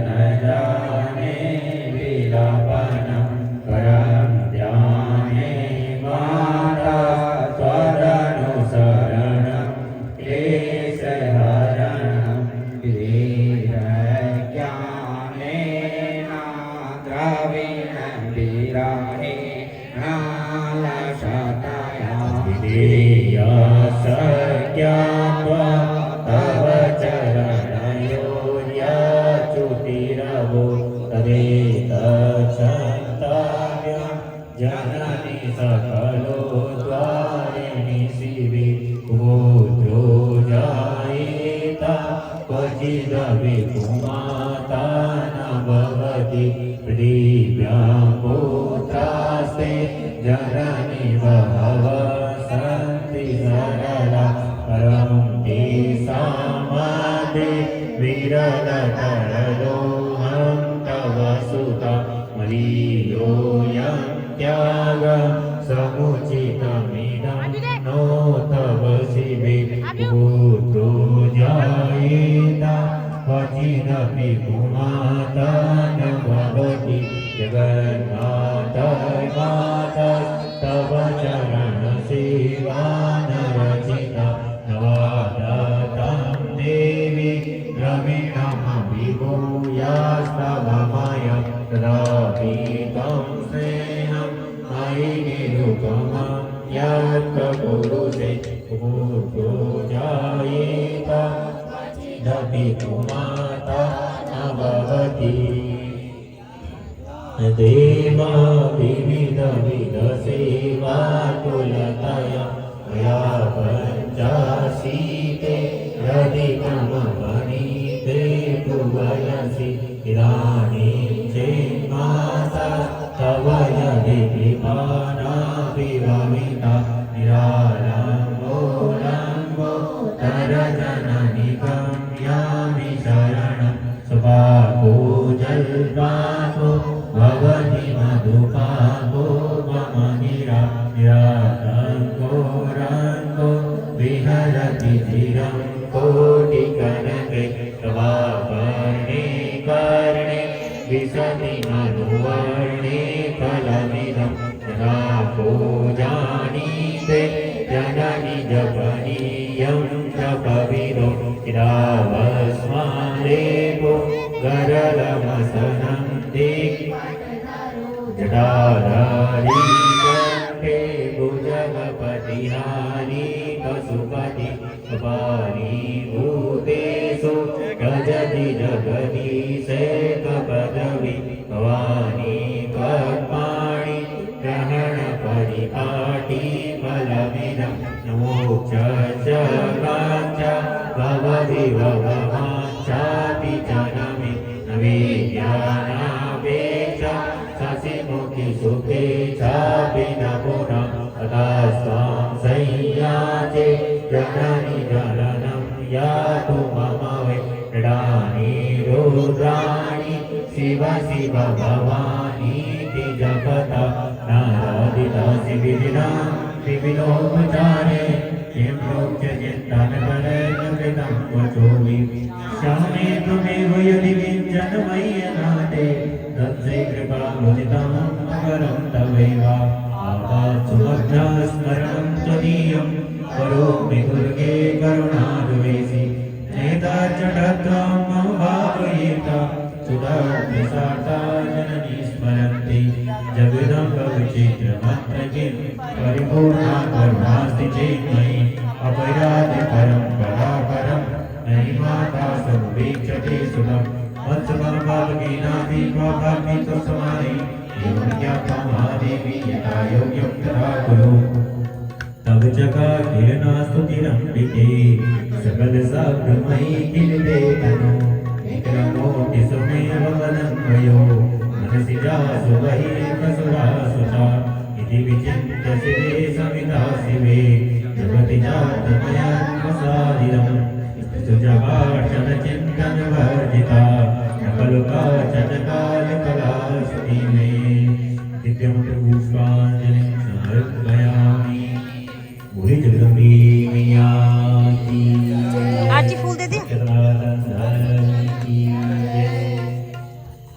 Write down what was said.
न जाने विलापनं परं ध्याने माता त्वदनुसरणं क्लेशहरणं वीरज्ञानेन द्रविणं विराहे नालशतया विधेयसज्ञात्वा तव चरणयोर्यच्युतिरवो तदेतच्छन्तव्यं जननि सकलो द्वारिणि शिवे पुत्रो जायेत क्वचिदपि कुमाता न भवति पृथिव्यां पुत्रास्ते जननि बहवः सन्ति सरला परं तेषां मध्ये विरलतरलोऽहं तव सुता मलीयोऽयं त्यागं समुचितमिदं नो तव शिवे पुत्रो जायेत क्वचिदपि कुमाता न भवति जगन्मातर्मातस्तव चरणसेवानरचिता नवादतं देवी द्रविणमभिभूयास्तव मया तदापि तं स्नेहं मयि निरुपमं यत्पुरुषे पुत्रो जायेत क्वचिदपि कुमाता न भवति देवा विविधविधसेवा कुलतया मया पञ्चाशीते यदिकमवनीते तु वयसि इदानीं चेन्मासा तव यदि कृपाणापि भविता निरालम्बो लम्बो तरजननि गम्यामि शरणं सुपाको जल्पाको भवति मधुपाको मम गिरा निरारङ्गो रङ्गो विहरति चिरं कोटिकनके तवापर्णे कर्णे विशति मधुवर्णे फलमिदं यदा पूजानीते जननि जपनीयं जपविदो यदा भस्मालेपो गरलमसनं जटाधारी कंठे भुजगपतिहारी पशुपति कपाली भूतेषु गजति जगदीशेक पदवी भवानी पद्माणि ग्रहण परिपाटी फलमिदं मोक्ष काञ्च भवति भववाञ्छापि जनमे न विद्यानापेक्षा ससिमुखि सुखे चापि न पुनः तदास्त्वां संयाचे जननि जननं यातु मम वै क्रीडानि रुद्राणि शिव शिव भवानीति जपता नारादितासि विधिना विविधोपचारे किं प्रोक्ष्य चिन्तनबलेन कृतं वचोमि श्यामे त्वमेव यदि किञ्चनमय्यनाथे तत्से कृपामुदितं मकरं तवैव आपात्सुमग्नस्मरणं त्वदीयं करोमि दुर्गे करुणाद्वेषि नेता जडत्वं मम भावयेत सुधार्मिसार्था जननी स्मरन्ति जगदम्बविचित्रमत्र किं परिपूर्णा करुणास्ति चेन्मयि अपयाति परम्परा परं नहि माता संवीक्षते सुखं वत्समनपालकीनादि त्वाभामि त्वसमाने एवं ज्ञात्वा महादेवी यथा योग्यं तथा कुरु तव जगाकिरणास्तुतिरम्बिके सकलसाग्रमयी किलिते तनु विक्रमोऽपि सुमेव वदन्वयो मनसि जासु बहिर्कसुरासु च इति विचिन्त्य शिवे समिता शिवे जगति जातमयत्मसादिदम् सुजगार्चनचिन्तनवर्जिता नकलुकाचनकालकलास्ति मे नित्यमपुष्पाञ्जलिं समर्पयामि बुरी जगदम्बी मैया की आरती फूल दे दी।